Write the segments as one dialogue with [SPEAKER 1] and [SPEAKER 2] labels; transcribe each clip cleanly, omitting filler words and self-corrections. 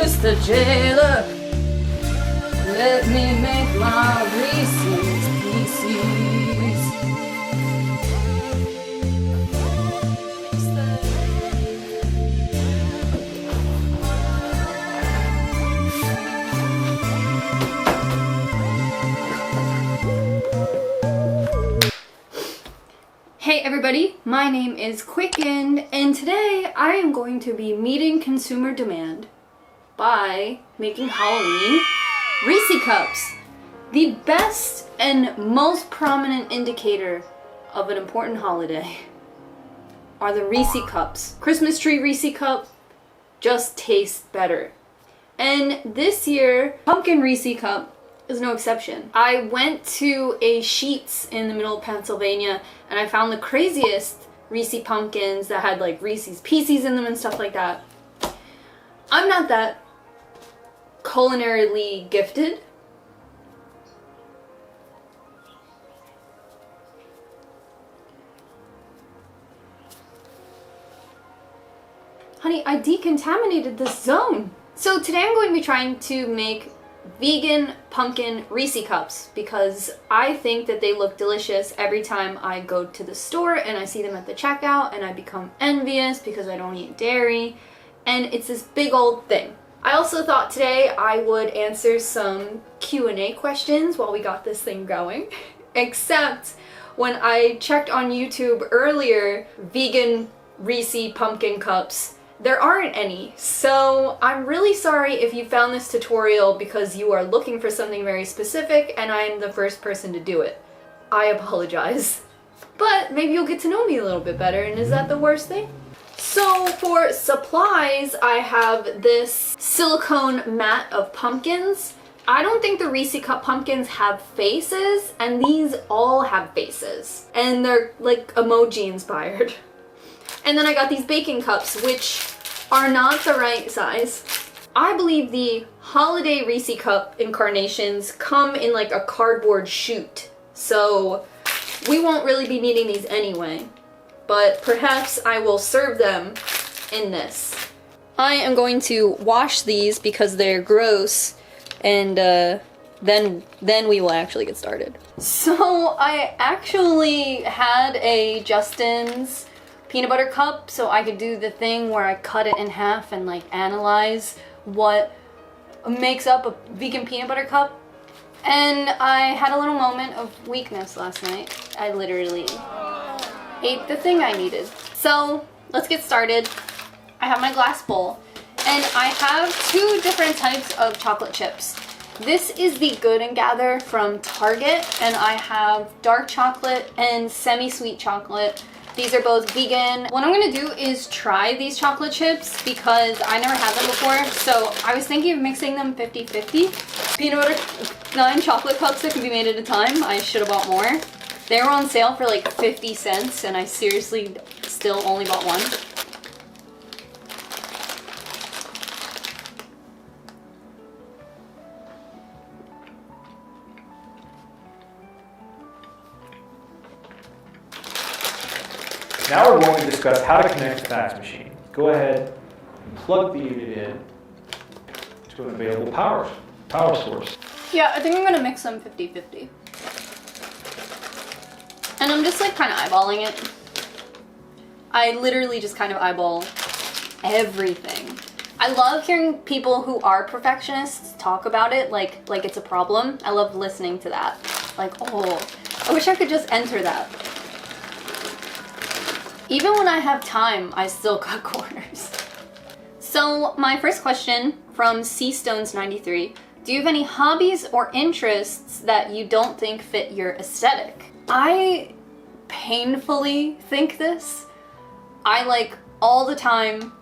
[SPEAKER 1] Mr. Jailer, let me make my Reese's pieces. Hey everybody, my name is qcknd, and today I am going to be meeting consumer demand by making Halloween Reese cups. The best and most prominent indicator of an important holiday are the Reese cups. Christmas tree Reese cup just tastes better. And this year, pumpkin Reese cup is no exception. I went to a Sheetz in the middle of Pennsylvania and I found the craziest Reese pumpkins that had like Reese's Pieces in them and stuff like that. I'm not that culinarily gifted. Honey, I decontaminated this zone. So today I'm going to be trying to make vegan pumpkin Reese cups because I think that they look delicious every time I go to the store and I see them at the checkout, and I become envious because I don't eat dairy, and it's this big old thing. I also thought today I would answer some Q&A questions while we got this thing going, except when I checked on YouTube earlier, vegan Reese pumpkin cups, there aren't any. So I'm really sorry if you found this tutorial because you are looking for something very specific and I'm the first person to do it. I apologize. But maybe you'll get to know me a little bit better, and is that the worst thing? So for supplies, I have this silicone mat of pumpkins. I don't think the Reese cup pumpkins have faces, and these all have faces. And they're like emoji inspired. And then I got these baking cups, which are not the right size. I believe the holiday Reese cup incarnations come in like a cardboard chute, so we won't really be needing these anyway. But perhaps I will serve them in this. I am going to wash these because they're gross, and then we will actually get started. So I actually had a Justin's peanut butter cup so I could do the thing where I cut it in half and like analyze what makes up a vegan peanut butter cup. And I had a little moment of weakness last night. I literally ate the thing I needed. So let's get started. I have my glass bowl and I have two different types of chocolate chips. This is the Good and Gather from Target, and I have dark chocolate and semi-sweet chocolate. These are both vegan. What I'm gonna do is try these chocolate chips because I never had them before. So I was thinking of mixing them 50-50. Peanut butter 9 chocolate cups that can be made at a time. I should have bought more. They were on sale for like 50 cents and I seriously still only bought one.
[SPEAKER 2] Now we're going to discuss how to connect the fax machine. Go ahead and plug the unit in to an available power source.
[SPEAKER 1] Yeah, I think I'm gonna mix them 50-50. And I'm just like kind of eyeballing it. I literally just kind of eyeball everything. I love hearing people who are perfectionists talk about it like it's a problem. I love listening to that. Like, oh, I wish I could just enter that. Even when I have time, I still cut corners. So my first question from cstones93, do you have any hobbies or interests that you don't think fit your aesthetic? I painfully think this. I like all the time,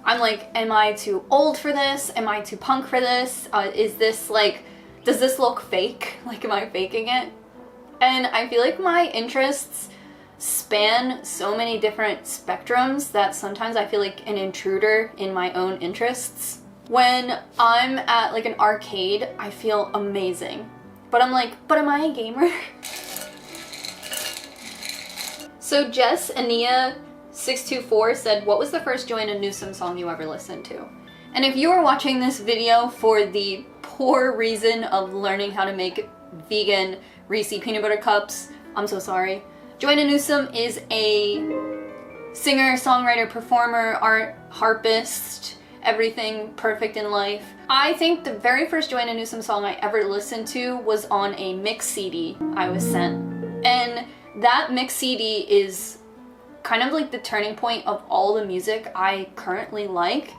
[SPEAKER 1] I'm like, am I too old for this? Am I too punk for this? Is this like, does this look fake? Like, am I faking it? And I feel like my interests span so many different spectrums that sometimes I feel like an intruder in my own interests. When I'm at like an arcade, I feel amazing. But I'm like, but am I a gamer? So Jess Ania 624 said, what was the first Joanna Newsom song you ever listened to? And if you are watching this video for the poor reason of learning how to make vegan Reese peanut butter cups, I'm so sorry. Joanna Newsom is a singer, songwriter, performer, art, harpist, everything perfect in life. I think the very first Joanna Newsom song I ever listened to was on a mix CD I was sent. And that mix CD is kind of like the turning point of all the music I currently like.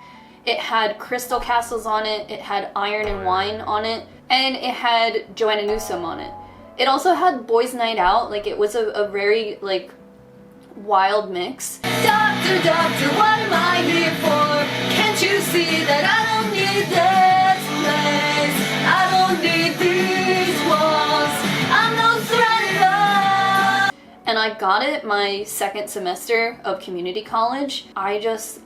[SPEAKER 1] It had Crystal Castles on it, it had Iron and Wine on it, and it had Joanna Newsom on it. It also had Boys Night Out, like it was a very like wild mix. Doctor, doctor, what am I here for? Can't you see that I don't need this place? I don't need these walls. I'm no threat. And I got it my second semester of community college. I just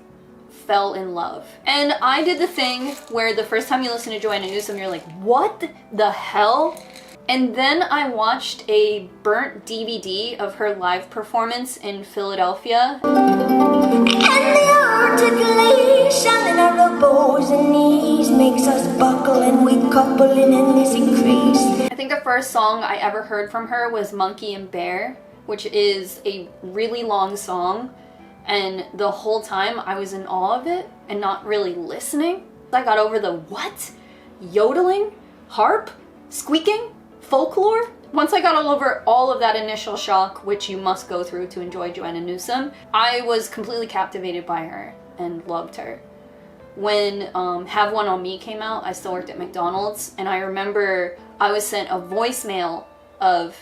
[SPEAKER 1] fell in love. And I did the thing where the first time you listen to Joanna Newsom, you're like, what the hell? And then I watched a burnt DVD of her live performance in Philadelphia.
[SPEAKER 3] And the articulation in our elbows and knees makes us buckle and we couple in endless increase.
[SPEAKER 1] I think the first song I ever heard from her was Monkey and Bear, which is a really long song. And the whole time I was in awe of it and not really listening. I got over the what? Yodeling? Harp? Squeaking? Folklore? Once I got over all of that initial shock, which you must go through to enjoy Joanna Newsom, I was completely captivated by her and loved her. When Have One On Me came out, I still worked at McDonald's, and I remember I was sent a voicemail of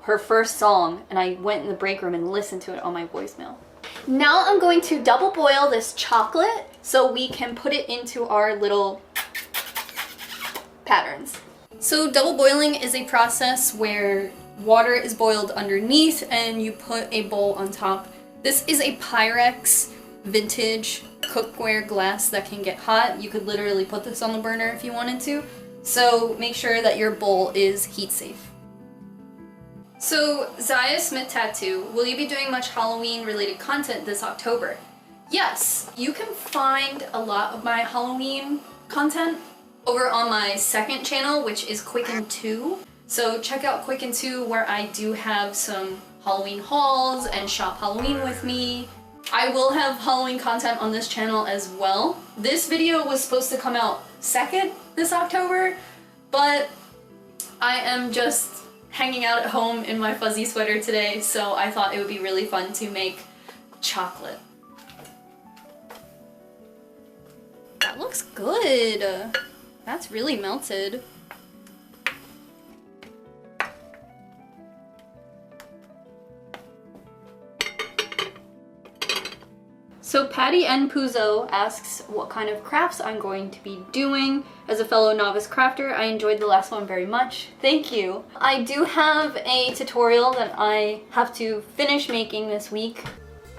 [SPEAKER 1] her first song, and I went in the break room and listened to it on my voicemail. Now I'm going to double boil this chocolate so we can put it into our little patterns. So double boiling is a process where water is boiled underneath and you put a bowl on top. This is a Pyrex vintage cookware glass that can get hot. You could literally put this on the burner if you wanted to. So make sure that your bowl is heat safe. So, Zaya Smith Tattoo, will you be doing much Halloween related content this October? Yes, you can find a lot of my Halloween content over on my second channel, which is qcknd. So check out qcknd where I do have some Halloween hauls and shop Halloween with me. I will have Halloween content on this channel as well. This video was supposed to come out second this October, but I am just hanging out at home in my fuzzy sweater today, so I thought it would be really fun to make chocolate. That looks good. That's really melted. So Patty N. Puzo asks what kind of crafts I'm going to be doing. As a fellow novice crafter, I enjoyed the last one very much. Thank you. I do have a tutorial that I have to finish making this week.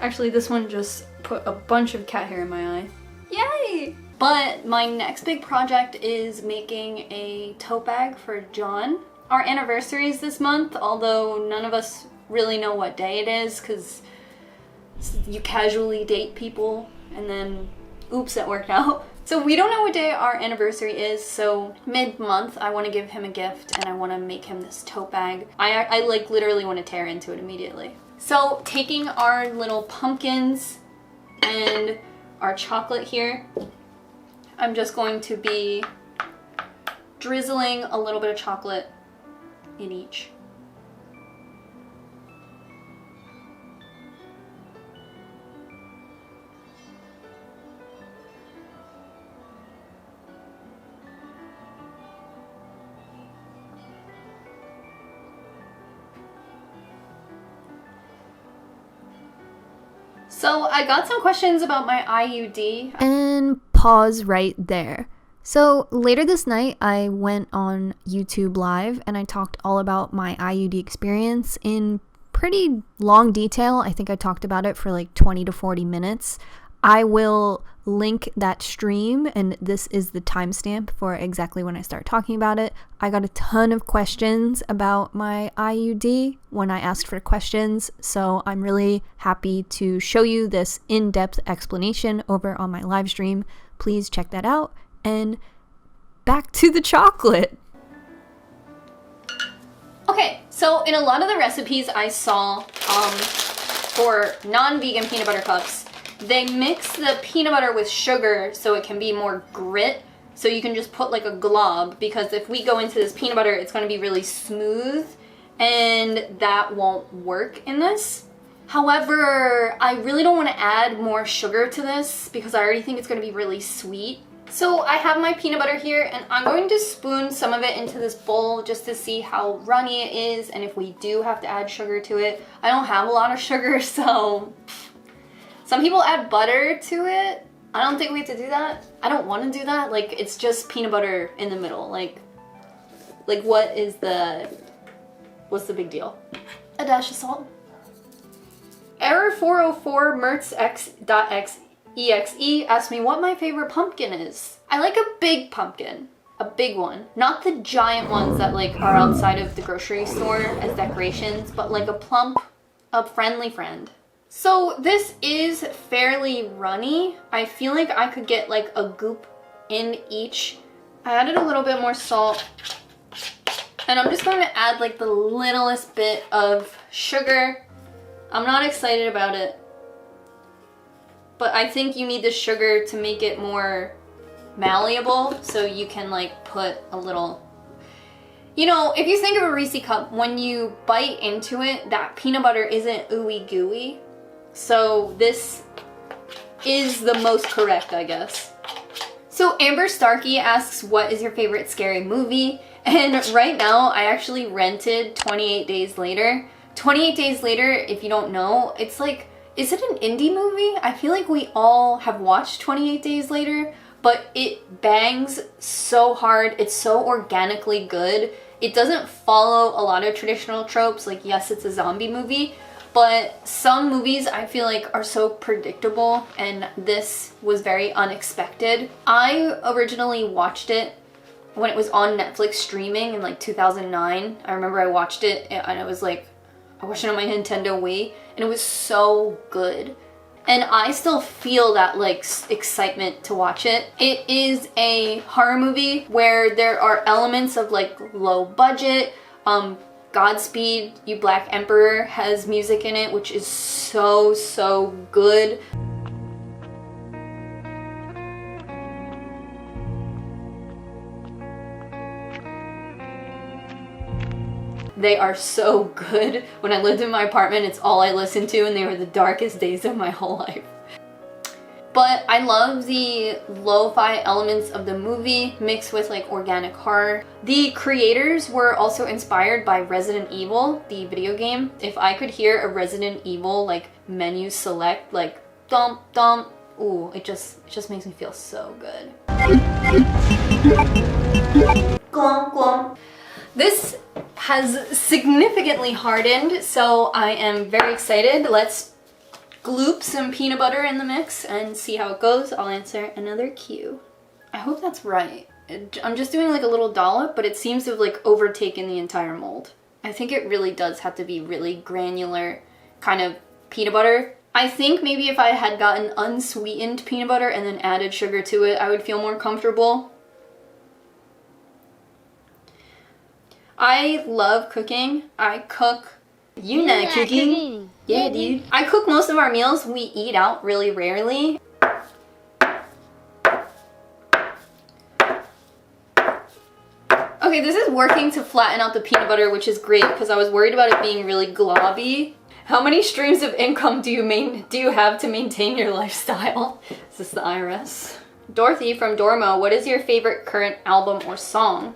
[SPEAKER 1] Actually, this one just put a bunch of cat hair in my eye. Yay! But my next big project is making a tote bag for John. Our anniversary is this month, although none of us really know what day it is because you casually date people and then oops, that worked out. So we don't know what day our anniversary is, so mid-month I want to give him a gift and I want to make him this tote bag. I like literally want to tear into it immediately. So taking our little pumpkins and our chocolate here, I'm just going to be drizzling a little bit of chocolate in each. So I got some questions about my IUD.
[SPEAKER 4] And pause right there. So later this night, I went on YouTube Live and I talked all about my IUD experience in pretty long detail. I think I talked about it for like 20 to 40 minutes. I will link that stream, and this is the timestamp for exactly when I start talking about it. I got a ton of questions about my IUD when I asked for questions, so I'm really happy to show you this in-depth explanation over on my live stream. Please check that out, and back to the chocolate.
[SPEAKER 1] Okay, so in a lot of the recipes I saw for non-vegan peanut butter cups, they mix the peanut butter with sugar so it can be more grit, so you can just put like a glob, because if we go into this peanut butter, it's going to be really smooth, and that won't work in this. However, I really don't want to add more sugar to this because I already think it's going to be really sweet. So I have my peanut butter here, and I'm going to spoon some of it into this bowl just to see how runny it is, and if we do have to add sugar to it. I don't have a lot of sugar, so some people add butter to it. I don't think we have to do that. I don't want to do that. Like, it's just peanut butter in the middle. Like what's the big deal? A dash of salt. Error 404 mertzx.exe asked me what my favorite pumpkin is. I like a big pumpkin. A big one. Not the giant ones that like are outside of the grocery store as decorations, but like a plump, a friendly friend. So this is fairly runny. I feel like I could get like a goop in each. I added a little bit more salt, and I'm just going to add like the littlest bit of sugar. I'm not excited about it, but I think you need the sugar to make it more malleable, so you can like put a little, you know, if you think of a Reese cup, when you bite into it, that peanut butter isn't ooey gooey. So this is the most correct, I guess. So Amber Starkey asks, what is your favorite scary movie? And right now I actually rented 28 Days Later. 28 Days Later, if you don't know, it's like, is it an indie movie? I feel like we all have watched 28 Days Later, but it bangs so hard. It's so organically good. It doesn't follow a lot of traditional tropes. Like, yes, it's a zombie movie, but some movies I feel like are so predictable, and this was very unexpected. I originally watched it when it was on Netflix streaming in like 2009. I remember I watched it, and I was like, I watched it on my Nintendo Wii, and it was so good. And I still feel that like excitement to watch it. It is a horror movie where there are elements of like low budget. Godspeed You Black Emperor has music in it, which is so good. They are so good. When I lived in my apartment, it's all I listened to, and they were the darkest days of my whole life. But I love the lo-fi elements of the movie mixed with like organic horror. The creators were also inspired by Resident Evil, the video game. If I could hear a Resident Evil like menu select, like thump thump, ooh, it just makes me feel so good. Glomp glomp. This has significantly hardened, so I am very excited. Let's gloop some peanut butter in the mix and see how it goes. I'll answer another Q. I hope that's right. I'm just doing like a little dollop, but it seems to have like overtaken the entire mold. I think it really does have to be really granular kind of peanut butter. I think maybe if I had gotten unsweetened peanut butter and then added sugar to it, I would feel more comfortable. I love cooking. I cook. You know cooking. Yeah, dude. I cook most of our meals. We eat out really rarely. Okay, this is working to flatten out the peanut butter, which is great because I was worried about it being really globby. How many streams of income do you have to maintain your lifestyle? Is this the IRS? Dorothy from Dormo, what is your favorite current album or song?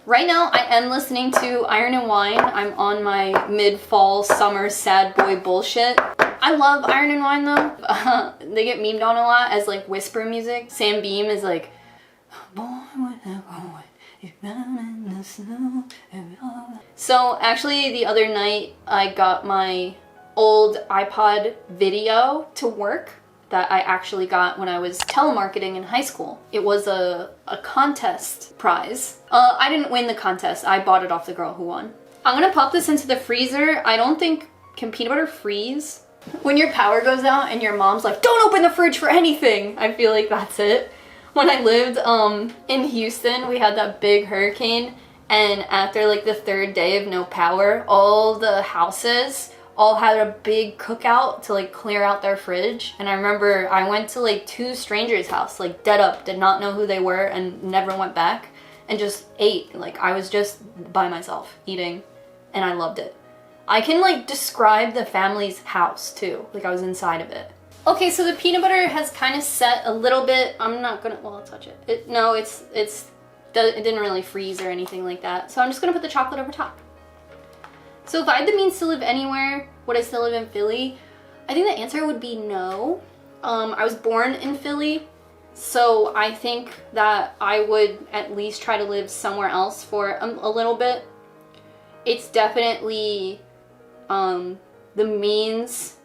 [SPEAKER 1] Right now, I am listening to Iron and Wine. I'm on my mid-fall summer sad boy bullshit. I love Iron and Wine though. They get memed on a lot as like whisper music. Sam Beam is like, so actually the other night I got my old iPod video to work, that I actually got when I was telemarketing in high school. It was a contest prize. I didn't win the contest. I bought it off the girl who won. I'm gonna pop this into the freezer. I don't think, can peanut butter freeze? When your power goes out and your mom's like, don't open the fridge for anything. I feel like that's it. When I lived in Houston, we had that big hurricane, and after like the 3rd day of no power, all the houses all had a big cookout to like clear out their fridge. And I remember I went to like 2 strangers' house, like dead up, did not know who they were and never went back, and just ate. Like I was just by myself eating, and I loved it. I can like describe the family's house too, like I was inside of it. Okay, so the peanut butter has kind of set a little bit. I'm not gonna, well, I'll touch it. It didn't really freeze or anything like that. So I'm just gonna put the chocolate over top. So if I had the means to live anywhere, would I still live in Philly? I think the answer would be no. I was born in Philly, so I think that I would at least try to live somewhere else for a little bit. It's definitely the means,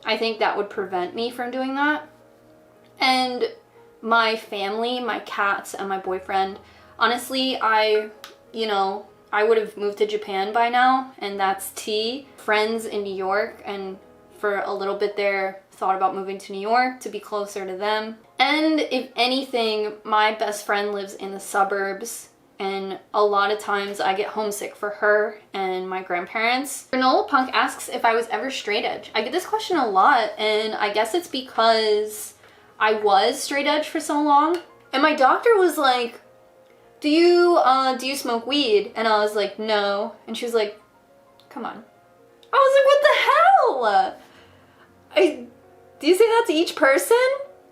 [SPEAKER 1] I think, that would prevent me from doing that. And my family, my cats, and my boyfriend, honestly, I would have moved to Japan by now, and that's tea. Friends in New York, and for a little bit there, thought about moving to New York to be closer to them. And if anything, my best friend lives in the suburbs, and a lot of times I get homesick for her and my grandparents. Granola Punk asks if I was ever straight edge. I get this question a lot, and I guess it's because I was straight edge for so long. And my doctor was like, do you smoke weed? And I was like, no. And she was like, come on. I was like, what the hell? Do you say that to each person?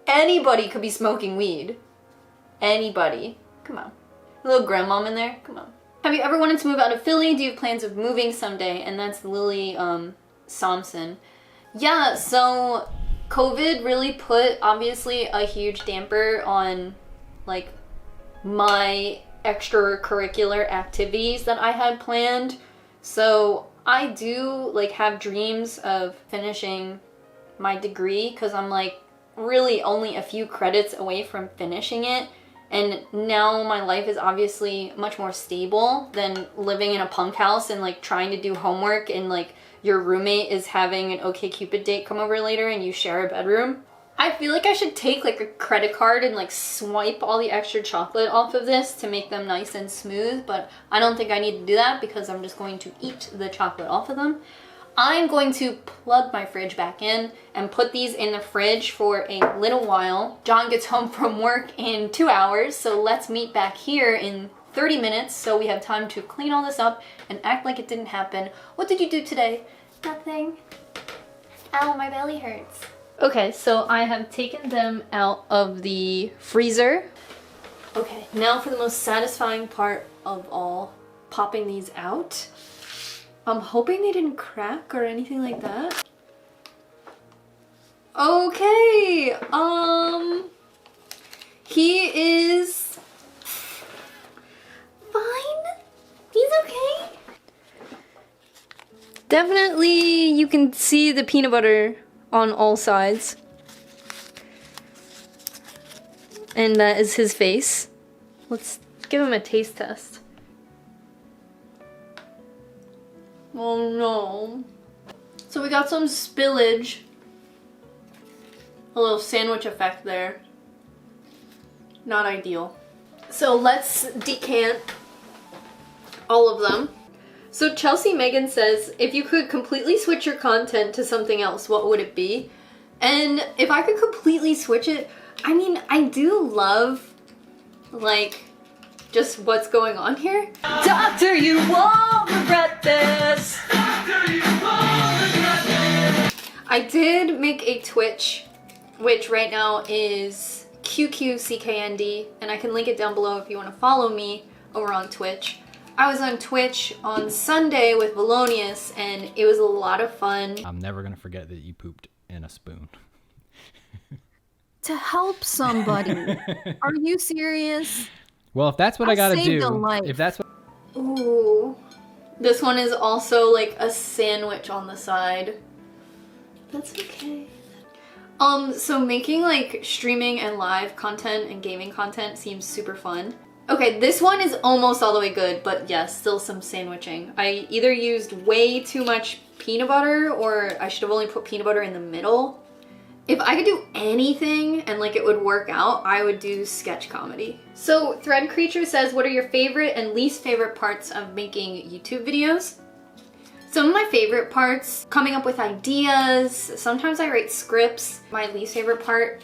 [SPEAKER 1] Anybody could be smoking weed. Anybody. Come on. A little grandmom in there? Come on. Have you ever wanted to move out of Philly? Do you have plans of moving someday? And that's Lily Somson. Yeah, so COVID really put, obviously, a huge damper on, like, my extracurricular activities that I had planned. So I do, like, have dreams of finishing my degree, because I'm, like, really only a few credits away from finishing it. And now my life is obviously much more stable than living in a punk house and like trying to do homework, and like your roommate is having an OkCupid date come over later and you share a bedroom. I feel like I should take like a credit card and like swipe all the extra chocolate off of this to make them nice and smooth, but I don't think I need to do that because I'm just going to eat the chocolate off of them. I'm going to plug my fridge back in and put these in the fridge for a little while. John gets home from work in 2 hours, so let's meet back here in 30 minutes so we have time to clean all this up and act like it didn't happen. What did you do today? Nothing. Ow, my belly hurts. Okay, so I have taken them out of the freezer. Okay, now for the most satisfying part of all, popping these out. I'm hoping they didn't crack or anything like that. Okay, he is fine. He's okay. Definitely you can see the peanut butter on all sides. And that is his face. Let's give him a taste test. Oh no. So we got some spillage. A little sandwich effect there. Not ideal. So let's decant all of them. So Chelsea Megan says, if you could completely switch your content to something else, what would it be? And if I could completely switch it, I mean, I do love, like, just what's going on here. Doctor, you won't regret this. Doctor, you won't regret this. I did make a Twitch, which right now is qcknd, and I can link it down below if you want to follow me over on Twitch. I was on Twitch on Sunday with Valonius, and it was a lot of fun.
[SPEAKER 5] I'm never gonna forget that you pooped in a spoon.
[SPEAKER 4] To help somebody. Are you serious?
[SPEAKER 5] Well, if that's what I gotta
[SPEAKER 4] saved
[SPEAKER 5] do,
[SPEAKER 4] a life.
[SPEAKER 5] if that's what.
[SPEAKER 1] Ooh. This one is also like a sandwich on the side. That's okay. So making like streaming and live content and gaming content seems super fun. Okay, this one is almost all the way good, but yes, still some sandwiching. I either used way too much peanut butter, or I should have only put peanut butter in the middle. If I could do anything and like it would work out, I would do sketch comedy. So Thread Creature says, what are your favorite and least favorite parts of making YouTube videos? Some of my favorite parts, coming up with ideas. Sometimes I write scripts. My least favorite part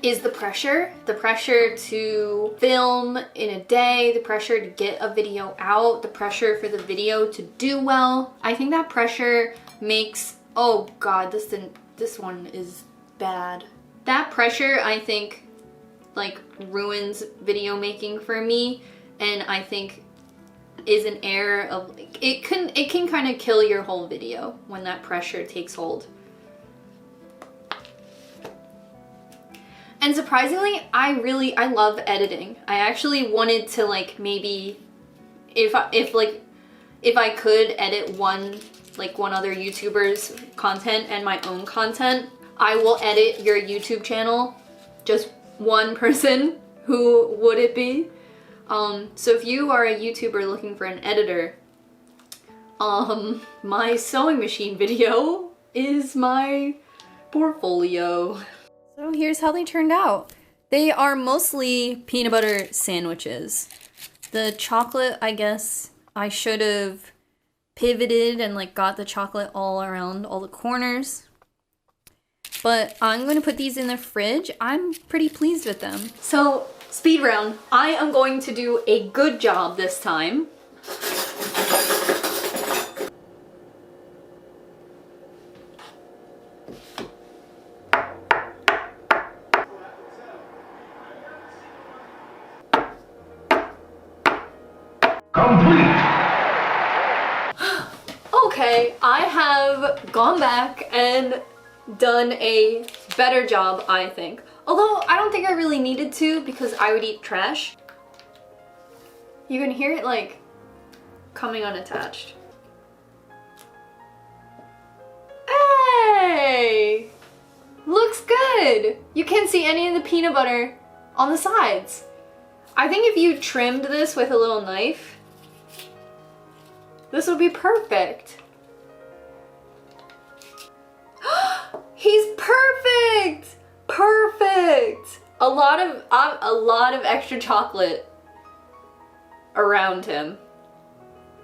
[SPEAKER 1] is the pressure. The pressure to film in a day, the pressure to get a video out, the pressure for the video to do well. I think that pressure makes, oh God, this one is bad. That pressure, I think, like ruins video making for me, and I think is an error of, it can kind of kill your whole video when that pressure takes hold. And surprisingly, I love editing. I actually wanted to like maybe if I could edit one other YouTuber's content and my own content, I will edit your YouTube channel. Just one person. Who would it be? So if you are a YouTuber looking for an editor, my sewing machine video is my portfolio. So here's how they turned out. They are mostly peanut butter sandwiches. The chocolate, I guess, I should have pivoted and like got the chocolate all around all the corners. But I'm going to put these in the fridge. I'm pretty pleased with them. So, speed round. I am going to do a good job this time. Okay, I have gone back and done a better job, I think. Although I don't think I really needed to, because I would eat trash. You can hear it like coming unattached. Hey! Looks good! You can't see any of the peanut butter on the sides. I think if you trimmed this with a little knife, this would be perfect. He's perfect! Perfect! A lot of extra chocolate around him,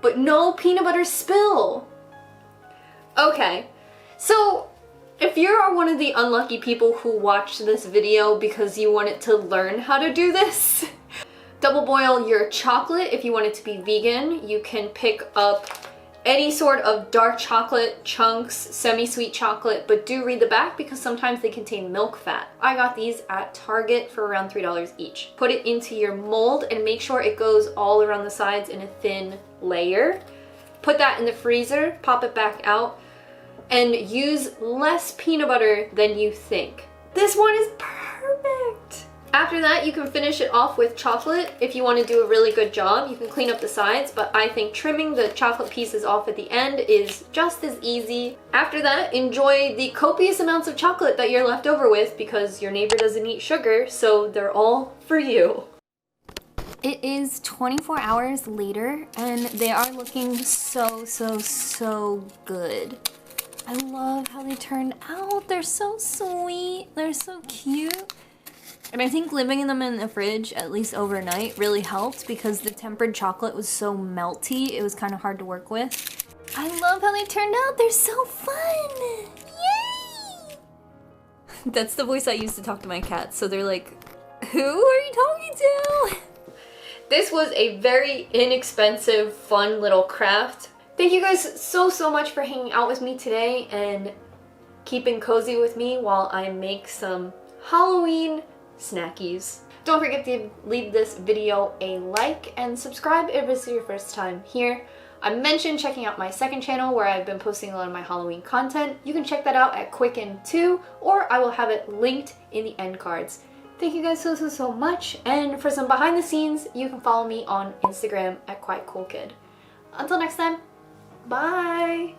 [SPEAKER 1] but no peanut butter spill. Okay, so if you're one of the unlucky people who watched this video because you wanted to learn how to do this, double boil your chocolate. If you want it to be vegan, you can pick up any sort of dark chocolate chunks, semi-sweet chocolate, but do read the back because sometimes they contain milk fat. I got these at Target for around $3 each. Put it into your mold and make sure it goes all around the sides in a thin layer. Put that in the freezer, pop it back out, and use less peanut butter than you think. This one is perfect! After that, you can finish it off with chocolate. If you want to do a really good job, you can clean up the sides, but I think trimming the chocolate pieces off at the end is just as easy. After that, enjoy the copious amounts of chocolate that you're left over with because your neighbor doesn't eat sugar, so they're all for you. It is 24 hours later, and they are looking so good. I love how they turned out. They're so sweet. They're so cute. And I think leaving them in the fridge, at least overnight, really helped because the tempered chocolate was so melty, it was kind of hard to work with. I love how they turned out. They're so fun. Yay! That's the voice I use to talk to my cats. So they're like, who are you talking to? This was a very inexpensive, fun little craft. Thank you guys so much for hanging out with me today and keeping cozy with me while I make some Halloween snackies. Don't forget to leave this video a like and subscribe if this is your first time here. I mentioned checking out my second channel where I've been posting a lot of my Halloween content. You can check that out at qcknd, or I will have it linked in the end cards. Thank you guys so much, and for some behind the scenes, you can follow me on Instagram at qcknd. Until next time, bye!